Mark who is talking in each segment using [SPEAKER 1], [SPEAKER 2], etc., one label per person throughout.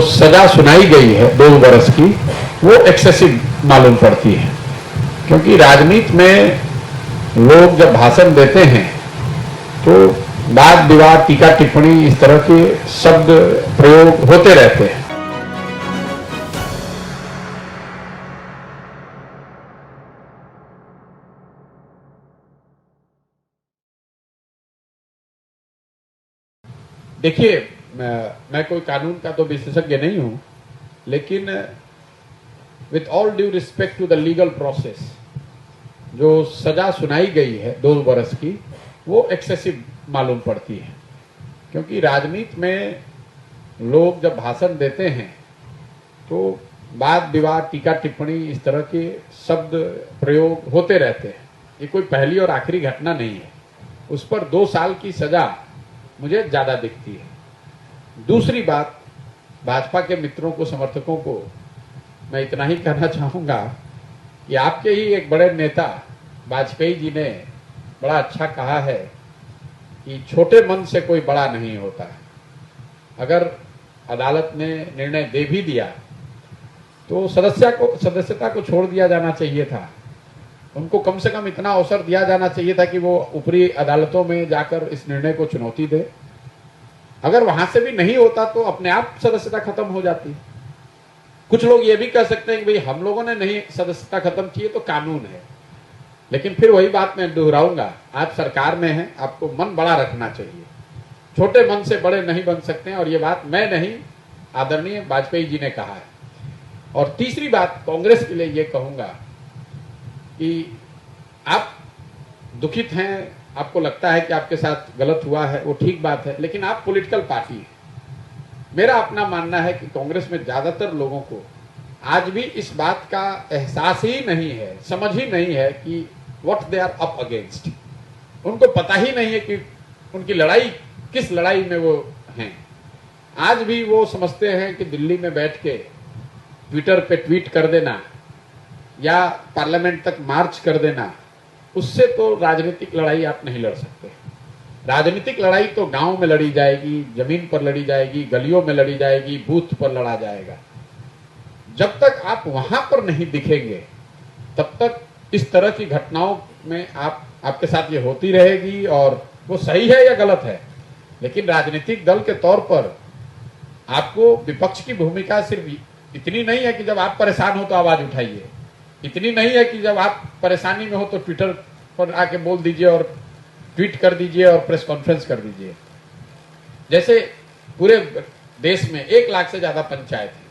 [SPEAKER 1] सजा सुनाई गई है 2 वर्ष की, वो एक्सेसिव मालूम पड़ती है। क्योंकि राजनीति में लोग जब भाषण देते हैं तो वाद विवाद, टीका टिप्पणी, इस तरह के शब्द प्रयोग होते रहते हैं। देखिए, मैं कोई कानून का तो विशेषज्ञ नहीं हूं, लेकिन with all due respect to the legal process, जो सजा सुनाई गई है 2 वर्ष की, वो एक्सेसिव मालूम पड़ती है। क्योंकि राजनीति में लोग जब भाषण देते हैं तो वाद विवाद, टीका टिप्पणी, इस तरह के शब्द प्रयोग होते रहते हैं। ये कोई पहली और आखिरी घटना नहीं है। उस पर 2 साल की सजा मुझे ज्यादा दिखती है। दूसरी बात, भाजपा के मित्रों को, समर्थकों को मैं इतना ही कहना चाहूंगा कि आपके ही एक बड़े नेता वाजपेयी जी ने बड़ा अच्छा कहा है कि छोटे मन से कोई बड़ा नहीं होता। अगर अदालत ने निर्णय दे भी दिया तो सदस्यता को छोड़ दिया जाना चाहिए था। उनको कम से कम इतना अवसर दिया जाना चाहिए था कि वो ऊपरी अदालतों में जाकर इस निर्णय को चुनौती दे। अगर वहां से भी नहीं होता तो अपने आप सदस्यता खत्म हो जाती। कुछ लोग ये भी कह सकते हैं कि भाई हम लोगों ने नहीं सदस्यता खत्म की है तो कानून है। लेकिन फिर वही बात मैं दोहराऊंगा, आप सरकार में हैं, आपको मन बड़ा रखना चाहिए। छोटे मन से बड़े नहीं बन सकते हैं, और ये बात मैं नहीं, आदरणीय वाजपेयी जी ने कहा है। और तीसरी बात, कांग्रेस के लिए ये कहूंगा कि आप दुखित हैं, आपको लगता है कि आपके साथ गलत हुआ है, वो ठीक बात है, लेकिन आप पॉलिटिकल पार्टी हैं। मेरा अपना मानना है कि कांग्रेस में ज्यादातर लोगों को आज भी इस बात का एहसास ही नहीं है, समझ ही नहीं है कि what they are up against. उनको पता ही नहीं है कि उनकी लड़ाई किस लड़ाई में वो हैं। आज भी वो समझते हैं कि दिल्ली में बैठ के ट्विटर पे ट्वीट कर देना या पार्लियामेंट तक मार्च कर देना, उससे तो राजनीतिक लड़ाई आप नहीं लड़ सकते। राजनीतिक लड़ाई तो गांव में लड़ी जाएगी, जमीन पर लड़ी जाएगी, गलियों में लड़ी जाएगी, बूथ पर लड़ा जाएगा। जब तक आप वहां पर नहीं दिखेंगे तब तक इस तरह की घटनाओं में आपके साथ ये होती रहेगी। और वो सही है या गलत है, लेकिन राजनीतिक दल के तौर पर आपको विपक्ष की भूमिका सिर्फ इतनी नहीं है कि जब आप परेशान हो तो आवाज उठाइए, इतनी नहीं है कि जब आप परेशानी में हो तो ट्विटर पर आके बोल दीजिए और ट्वीट कर दीजिए और प्रेस कॉन्फ्रेंस कर दीजिए। जैसे पूरे देश में 1 लाख से ज्यादा पंचायत है।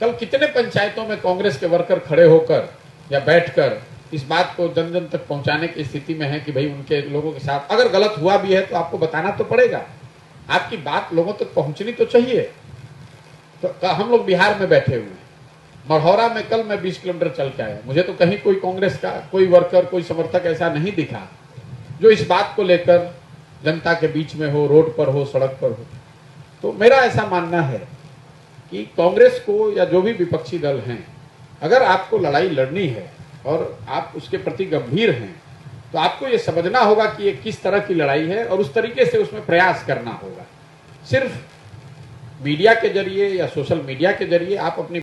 [SPEAKER 1] कल कितने पंचायतों में कांग्रेस के वर्कर खड़े होकर या बैठकर इस बात को जन जन तक पहुंचाने की स्थिति में है कि भाई उनके लोगों के साथ अगर गलत हुआ भी है तो आपको बताना तो पड़ेगा, आपकी बात लोगों तक पहुंचनी तो चाहिए। तो हम लोग बिहार में बैठे हुए हैं, मढ़ौरा में कल मैं 20 किलोमीटर चल के आया, मुझे तो कहीं कोई कांग्रेस का कोई वर्कर, कोई समर्थक ऐसा नहीं दिखा जो इस बात को लेकर जनता के बीच में हो, रोड पर हो, सड़क पर हो। तो मेरा ऐसा मानना है कि कांग्रेस को या जो भी विपक्षी दल हैं, अगर आपको लड़ाई लड़नी है और आप उसके प्रति गंभीर हैं तो आपको ये समझना होगा कि ये किस तरह की लड़ाई है और उस तरीके से उसमें प्रयास करना होगा। सिर्फ मीडिया के जरिए या सोशल मीडिया के जरिए आप अपनी